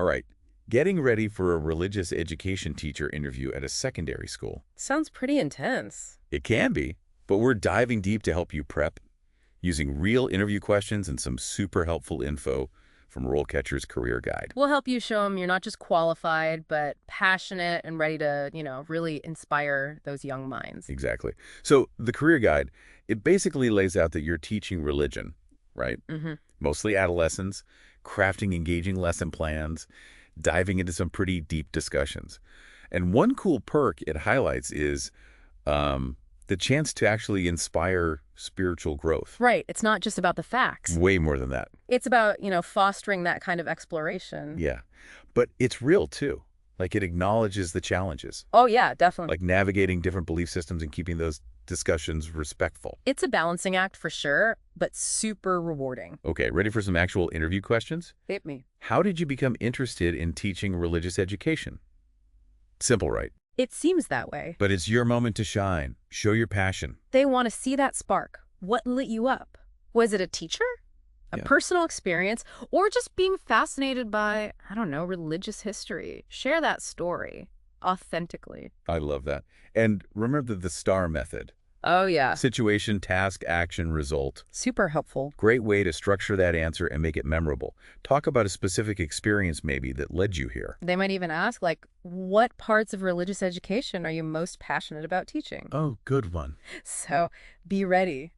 All right. Getting ready for a religious education teacher interview at a secondary school. Sounds pretty intense. It can be, but we're diving deep to help you prep using real interview questions and some super helpful info from RoleCatcher's Career Guide. We'll help you show them you're not just qualified, but passionate and ready to, really inspire those young minds. Exactly. So the Career Guide, it basically lays out that you're teaching religion, right? Mm-hmm. Mostly adolescents, crafting engaging lesson plans, diving into some pretty deep discussions. And one cool perk it highlights is the chance to actually inspire spiritual growth. Right. It's not just about the facts. Way more than that. It's about, fostering that kind of exploration. Yeah. But it's real, too. Like, it acknowledges the challenges. Oh, yeah, definitely. Like navigating different belief systems and keeping those discussions respectful. It's a balancing act for sure, but super rewarding. Okay, ready for some actual interview questions? Hit me. How did you become interested in teaching religious education? Simple, right? It seems that way. But it's your moment to shine. Show your passion. They want to see that spark. What lit you up? Was it a teacher? A personal experience? Or just being fascinated by, religious history? Share that story authentically. I love that. And remember the STAR method. Oh, yeah. Situation, task, action, result. Super helpful. Great way to structure that answer and make it memorable. Talk about a specific experience maybe that led you here. They might even ask, what parts of religious education are you most passionate about teaching? Oh, good one. So be ready.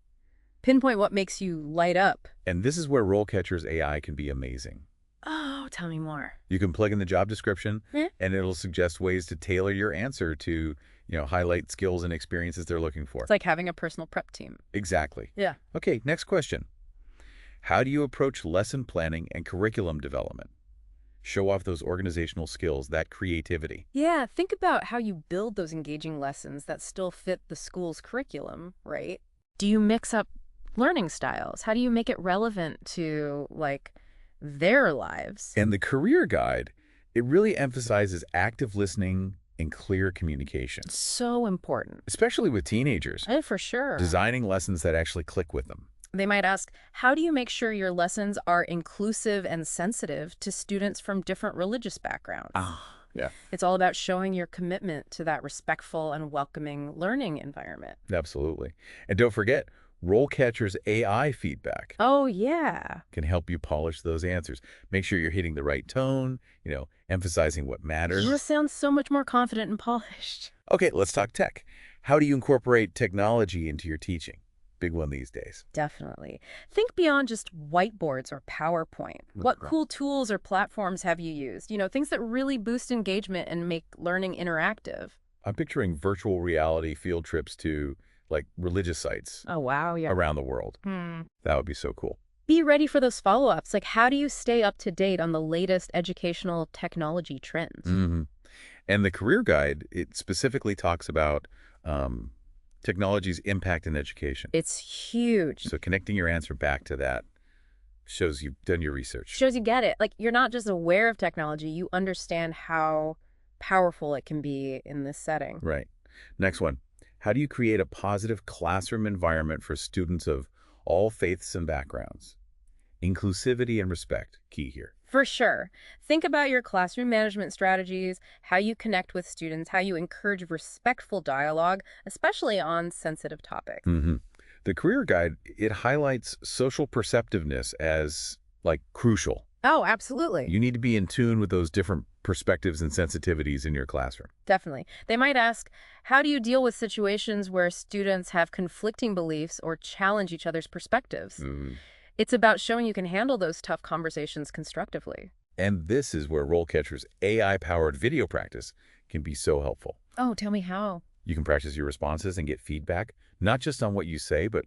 Pinpoint what makes you light up. And this is where RoleCatcher's AI can be amazing. Oh, tell me more. You can plug in the job description, and it'll suggest ways to tailor your answer to, highlight skills and experiences they're looking for. It's like having a personal prep team. Exactly. Yeah. Okay, next question. How do you approach lesson planning and curriculum development? Show off those organizational skills, that creativity. Yeah, think about how you build those engaging lessons that still fit the school's curriculum, right? Do you mix up learning styles? How do you make it relevant to, their lives? And the Career Guide, it really emphasizes active listening and clear communication. So important. Especially with teenagers. For sure. Designing lessons that actually click with them. They might ask, how do you make sure your lessons are inclusive and sensitive to students from different religious backgrounds? Yeah. It's all about showing your commitment to that respectful and welcoming learning environment. Absolutely. And don't forget, RoleCatcher's AI feedback. Oh, yeah. Can help you polish those answers. Make sure you're hitting the right tone, emphasizing what matters. You sound so much more confident and polished. Okay, let's talk tech. How do you incorporate technology into your teaching? Big one these days. Definitely. Think beyond just whiteboards or PowerPoint. What cool tools or platforms have you used? Things that really boost engagement and make learning interactive. I'm picturing virtual reality field trips to, religious sites. Oh, wow, yeah. Around the world. That would be so cool. Be ready for those follow-ups. How do you stay up to date on the latest educational technology trends? And the Career Guide, it specifically talks about technology's impact in education. It's huge. So connecting your answer back to that shows you've done your research. Shows you get it. You're not just aware of technology, you understand how powerful it can be in this setting. Right. Next one. How do you create a positive classroom environment for students of all faiths and backgrounds? Inclusivity and respect, key here. For sure. Think about your classroom management strategies, how you connect with students, how you encourage respectful dialogue, especially on sensitive topics. The Career Guide, it highlights social perceptiveness as, crucial. Oh, absolutely. You need to be in tune with those different perspectives and sensitivities in your classroom. Definitely. They might ask, how do you deal with situations where students have conflicting beliefs or challenge each other's perspectives? It's about showing you can handle those tough conversations constructively. And this is where RoleCatcher's AI-powered video practice can be so helpful. Oh, tell me how. You can practice your responses and get feedback, not just on what you say, but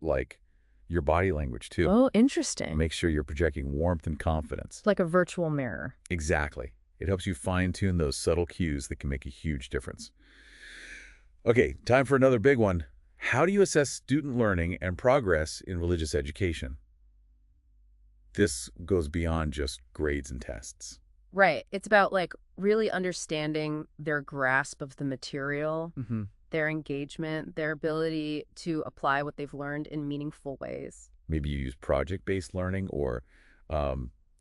your body language too. Oh, interesting. Make sure you're projecting warmth and confidence. Like a virtual mirror. Exactly. It helps you fine-tune those subtle cues that can make a huge difference. Okay, time for another big one. How do you assess student learning and progress in religious education? This goes beyond just grades and tests. Right. It's about really understanding their grasp of the material, their engagement, their ability to apply what they've learned in meaningful ways. Maybe you use project-based learning or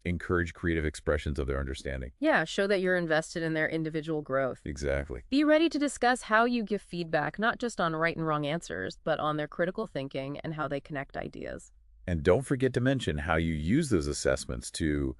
encourage creative expressions of their understanding. Yeah, show that you're invested in their individual growth. Exactly. Be ready to discuss how you give feedback, not just on right and wrong answers, but on their critical thinking and how they connect ideas. And don't forget to mention how you use those assessments to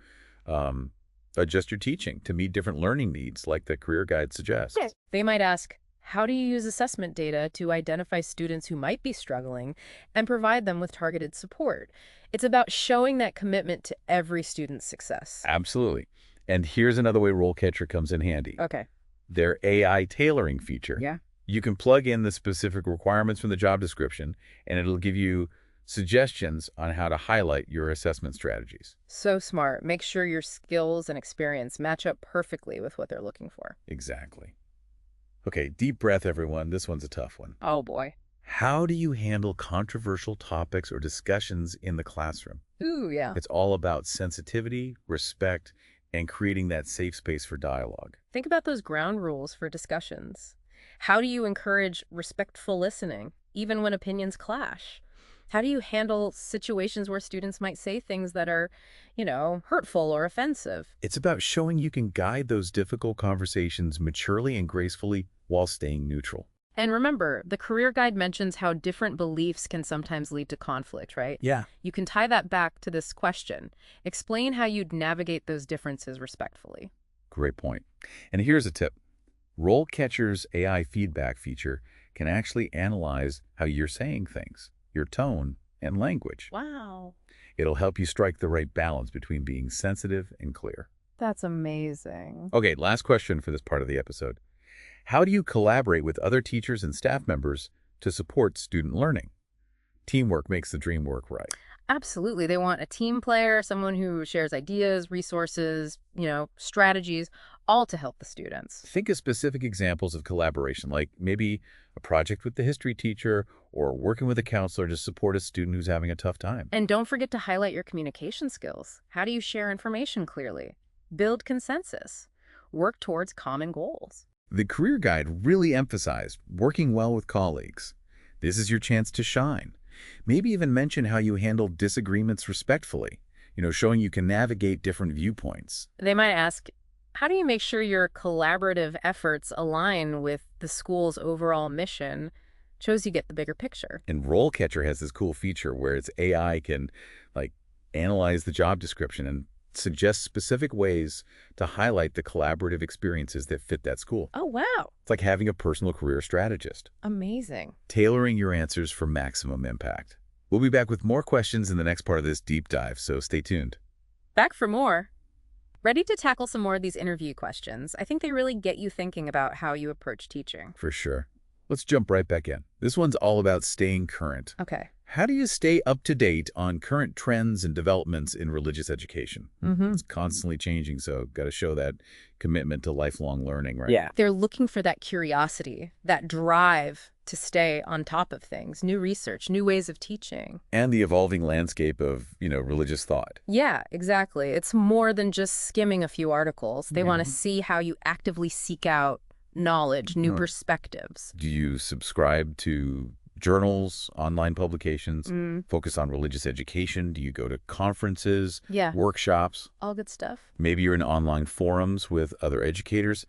um, adjust your teaching to meet different learning needs, like the career guide suggests. Yes. They might ask, how do you use assessment data to identify students who might be struggling and provide them with targeted support? It's about showing that commitment to every student's success. Absolutely. And here's another way RoleCatcher comes in handy. Okay. Their AI tailoring feature. Yeah. You can plug in the specific requirements from the job description, and it'll give you suggestions on how to highlight your assessment strategies. So smart. Make sure your skills and experience match up perfectly with what they're looking for. Exactly. Okay, deep breath, everyone. This one's a tough one. Oh, boy. How do you handle controversial topics or discussions in the classroom? Ooh, yeah. It's all about sensitivity, respect, and creating that safe space for dialogue. Think about those ground rules for discussions. How do you encourage respectful listening, even when opinions clash? How do you handle situations where students might say things that are, hurtful or offensive? It's about showing you can guide those difficult conversations maturely and gracefully while staying neutral. And remember, the career guide mentions how different beliefs can sometimes lead to conflict, right? Yeah. You can tie that back to this question. Explain how you'd navigate those differences respectfully. Great point. And here's a tip. RoleCatcher's AI feedback feature can actually analyze how you're saying things, your tone, and language. Wow. It'll help you strike the right balance between being sensitive and clear. That's amazing. Okay, last question for this part of the episode. How do you collaborate with other teachers and staff members to support student learning? Teamwork makes the dream work, right? Absolutely. They want a team player, someone who shares ideas, resources, strategies, all to help the students. Think of specific examples of collaboration, like maybe a project with the history teacher or working with a counselor to support a student who's having a tough time. And don't forget to highlight your communication skills. How do you share information clearly? Build consensus. Work towards common goals. The career guide really emphasized working well with colleagues. This is your chance to shine. Maybe even mention how you handle disagreements respectfully, showing you can navigate different viewpoints. They might ask, how do you make sure your collaborative efforts align with the school's overall mission? Shows you get the bigger picture. And RoleCatcher has this cool feature where its AI can analyze the job description and suggest specific ways to highlight the collaborative experiences that fit that school. Oh, wow. It's like having a personal career strategist, Amazing. tailoring your answers for maximum impact. We'll be back with more questions in the next part of this deep dive, so stay tuned. Back for more. Ready to tackle some more of these interview questions? I think they really get you thinking about how you approach teaching. For sure. Let's jump right back in. This one's all about staying current. Okay. How do you stay up to date on current trends and developments in religious education? It's constantly changing, so got to show that commitment to lifelong learning, right? Yeah. They're looking for that curiosity, that drive to stay on top of things, new research, new ways of teaching. And the evolving landscape of, religious thought. Yeah, exactly. It's more than just skimming a few articles. They want to see how you actively seek out knowledge, new perspectives. Do you subscribe to journals, online publications, focus on religious education? Do you go to conferences, workshops? All good stuff. Maybe you're in online forums with other educators.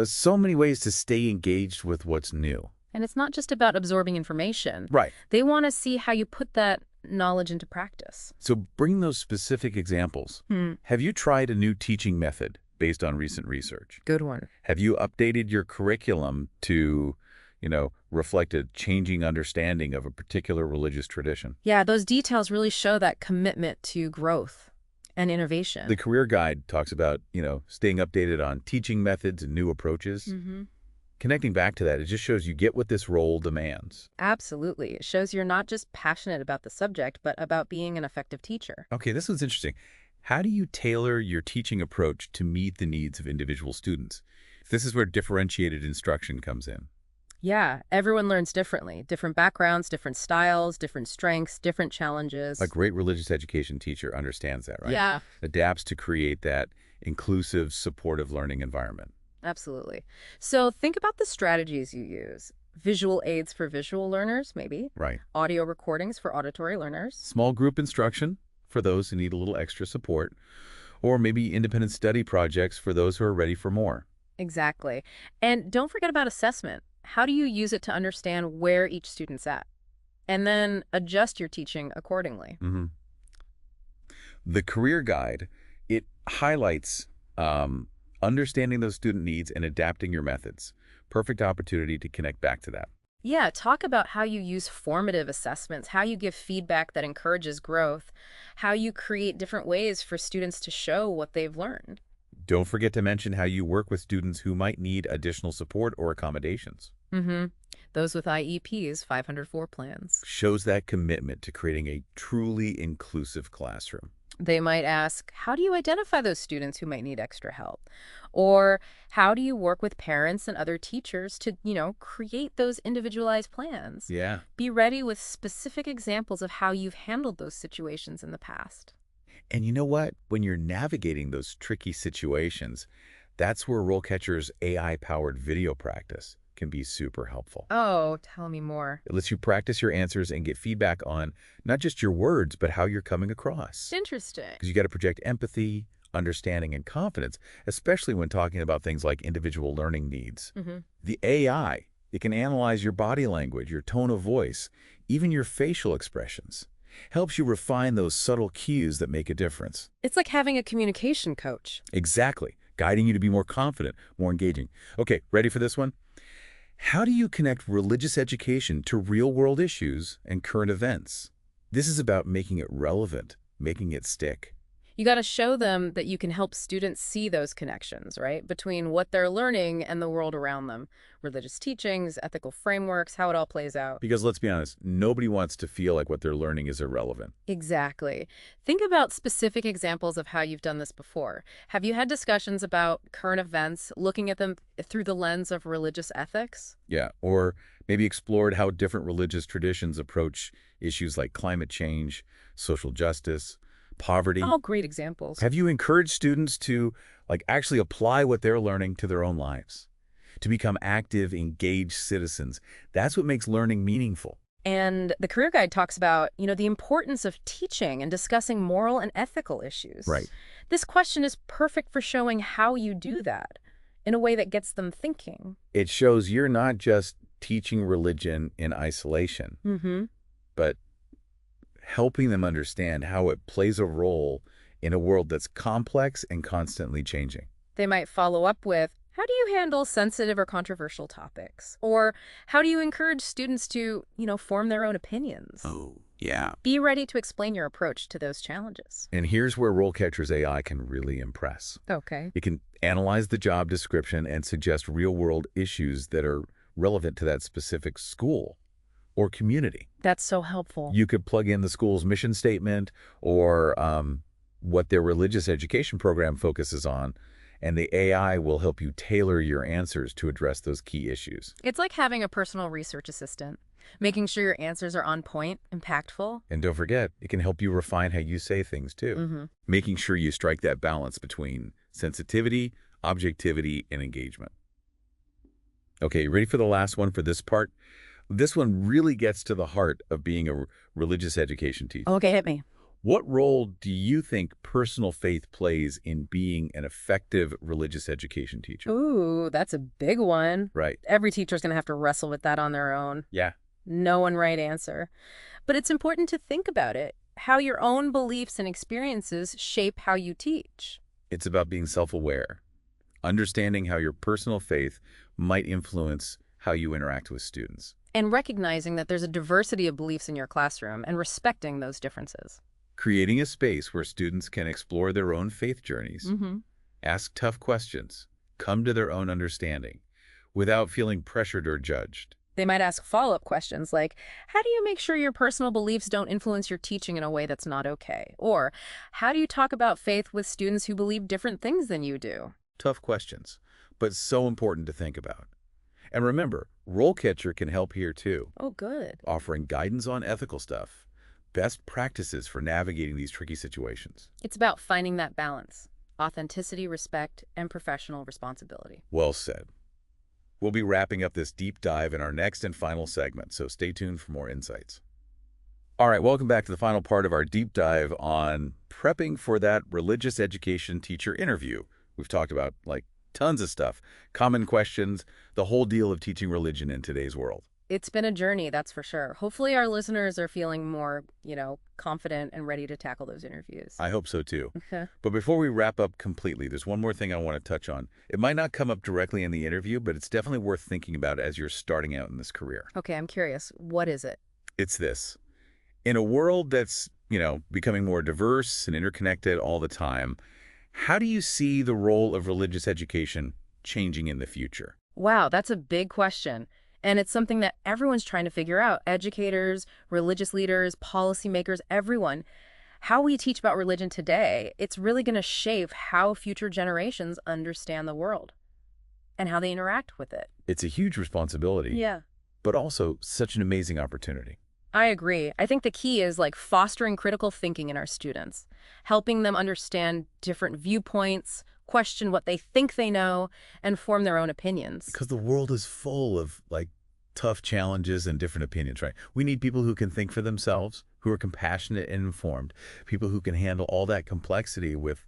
So many ways to stay engaged with what's new. And it's not just about absorbing information. Right. They want to see how you put that knowledge into practice. So bring those specific examples. Have you tried a new teaching method based on recent research? Good one. Have you updated your curriculum to, reflect a changing understanding of a particular religious tradition? Yeah, those details really show that commitment to growth and innovation. The career guide talks about, staying updated on teaching methods and new approaches. Connecting back to that, it just shows you get what this role demands. Absolutely. It shows you're not just passionate about the subject, but about being an effective teacher. Okay, this one's interesting. How do you tailor your teaching approach to meet the needs of individual students? This is where differentiated instruction comes in. Yeah, everyone learns differently. Different backgrounds, different styles, different strengths, different challenges. A great religious education teacher understands that, right? Yeah. Adapts to create that inclusive, supportive learning environment. Absolutely. So think about the strategies you use. Visual aids for visual learners, maybe. Right. Audio recordings for auditory learners. Small group instruction for those who need a little extra support, or maybe independent study projects for those who are ready for more. Exactly. And don't forget about assessment. How do you use it to understand where each student's at? And then adjust your teaching accordingly. hmm The career guide, it highlights understanding those student needs and adapting your methods. Perfect opportunity to connect back to that. Yeah, talk about how you use formative assessments, how you give feedback that encourages growth, how you create different ways for students to show what they've learned. Don't forget to mention how you work with students who might need additional support or accommodations. Mm-hmm. Those with IEPs, 504 plans. Shows that commitment to creating a truly inclusive classroom. They might ask, how do you identify those students who might need extra help? Or how do you work with parents and other teachers to, create those individualized plans? Yeah. Be ready with specific examples of how you've handled those situations in the past. And you know what? When you're navigating those tricky situations, that's where RoleCatcher's AI-powered video practice can be super helpful. Oh, tell me more. It lets you practice your answers and get feedback on not just your words, but how you're coming across. Interesting. Because you got to project empathy, understanding, and confidence, especially when talking about things like individual learning needs. Mm-hmm. The AI, it can analyze your body language, your tone of voice, even your facial expressions. Helps you refine those subtle cues that make a difference. It's like having a communication coach. Exactly. Guiding you to be more confident, more engaging. Okay, ready for this one? How do you connect religious education to real-world issues and current events? This is about making it relevant, making it stick. You got to show them that you can help students see those connections, right, between what they're learning and the world around them. Religious teachings, ethical frameworks, how it all plays out. Because let's be honest, nobody wants to feel like what they're learning is irrelevant. Exactly. Think about specific examples of how you've done this before. Have you had discussions about current events, looking at them through the lens of religious ethics? Yeah, or maybe explored how different religious traditions approach issues like climate change, social justice, poverty. All great examples. Have you encouraged students to actually apply what they're learning to their own lives? To become active, engaged citizens? That's what makes learning meaningful. And the career guide talks about, the importance of teaching and discussing moral and ethical issues. Right. This question is perfect for showing how you do that in a way that gets them thinking. It shows you're not just teaching religion in isolation, but helping them understand how it plays a role in a world that's complex and constantly changing. They might follow up with, how do you handle sensitive or controversial topics? Or how do you encourage students to, form their own opinions? Oh, yeah. Be ready to explain your approach to those challenges. And here's where RoleCatcher's AI can really impress. Okay. It can analyze the job description and suggest real-world issues that are relevant to that specific school or community. That's so helpful. You could plug in the school's mission statement or what their religious education program focuses on, and the AI will help you tailor your answers to address those key issues. It's like having a personal research assistant, making sure your answers are on point, impactful. And don't forget, it can help you refine how you say things too, making sure you strike that balance between sensitivity, objectivity, and engagement. Okay, ready for the last one for this part? This one really gets to the heart of being a religious education teacher. Okay, hit me. What role do you think personal faith plays in being an effective religious education teacher? Ooh, that's a big one. Right. Every teacher's going to have to wrestle with that on their own. Yeah. No one right answer. But it's important to think about it, how your own beliefs and experiences shape how you teach. It's about being self-aware, understanding how your personal faith might influence how you interact with students. And recognizing that there's a diversity of beliefs in your classroom and respecting those differences. Creating a space where students can explore their own faith journeys, ask tough questions, come to their own understanding, without feeling pressured or judged. They might ask follow-up questions like, how do you make sure your personal beliefs don't influence your teaching in a way that's not okay? Or, how do you talk about faith with students who believe different things than you do? Tough questions, but so important to think about. And remember, RoleCatcher can help here too. Oh, good. Offering guidance on ethical stuff, best practices for navigating these tricky situations. It's about finding that balance, authenticity, respect, and professional responsibility. Well said. We'll be wrapping up this deep dive in our next and final segment, so stay tuned for more insights. All right, welcome back to the final part of our deep dive on prepping for that religious education teacher interview. We've talked about, like, tons of stuff, common questions, the whole deal of teaching religion in today's world. It's been a journey, that's for sure. Hopefully our listeners are feeling more, confident and ready to tackle those interviews. I hope so, too. Okay. But before we wrap up completely, there's one more thing I want to touch on. It might not come up directly in the interview, but it's definitely worth thinking about as you're starting out in this career. Okay, I'm curious. What is it? It's this. In a world that's, becoming more diverse and interconnected all the time, how do you see the role of religious education changing in the future? Wow, that's a big question. And it's something that everyone's trying to figure out. Educators, religious leaders, policymakers, everyone. How we teach about religion today, it's really going to shape how future generations understand the world and how they interact with it. It's a huge responsibility, Yeah. but also such an amazing opportunity. I agree. I think the key is fostering critical thinking in our students, helping them understand different viewpoints, question what they think they know, and form their own opinions. Because the world is full of, tough challenges and different opinions, right? We need people who can think for themselves, who are compassionate and informed, people who can handle all that complexity with,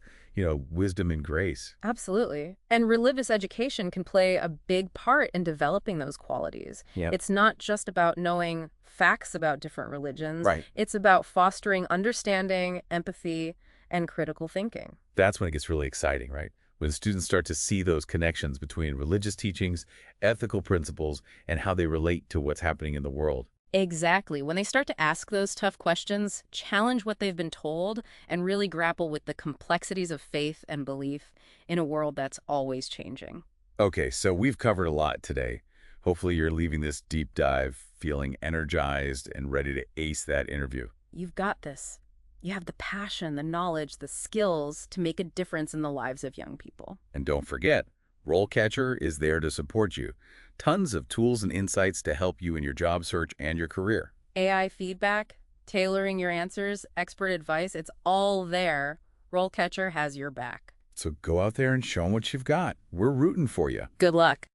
wisdom and grace. Absolutely. And religious education can play a big part in developing those qualities. Yep. It's not just about knowing facts about different religions. Right. It's about fostering understanding, empathy, and critical thinking. That's when it gets really exciting, right? When students start to see those connections between religious teachings, ethical principles, and how they relate to what's happening in the world. Exactly. When they start to ask those tough questions, challenge what they've been told, and really grapple with the complexities of faith and belief in a world that's always changing. Okay, so we've covered a lot today. Hopefully you're leaving this deep dive feeling energized and ready to ace that interview. You've got this. You have the passion, the knowledge, the skills to make a difference in the lives of young people. And don't forget, RoleCatcher is there to support you. Tons of tools and insights to help you in your job search and your career. AI feedback, tailoring your answers, expert advice, it's all there. RoleCatcher has your back. So go out there and show them what you've got. We're rooting for you. Good luck.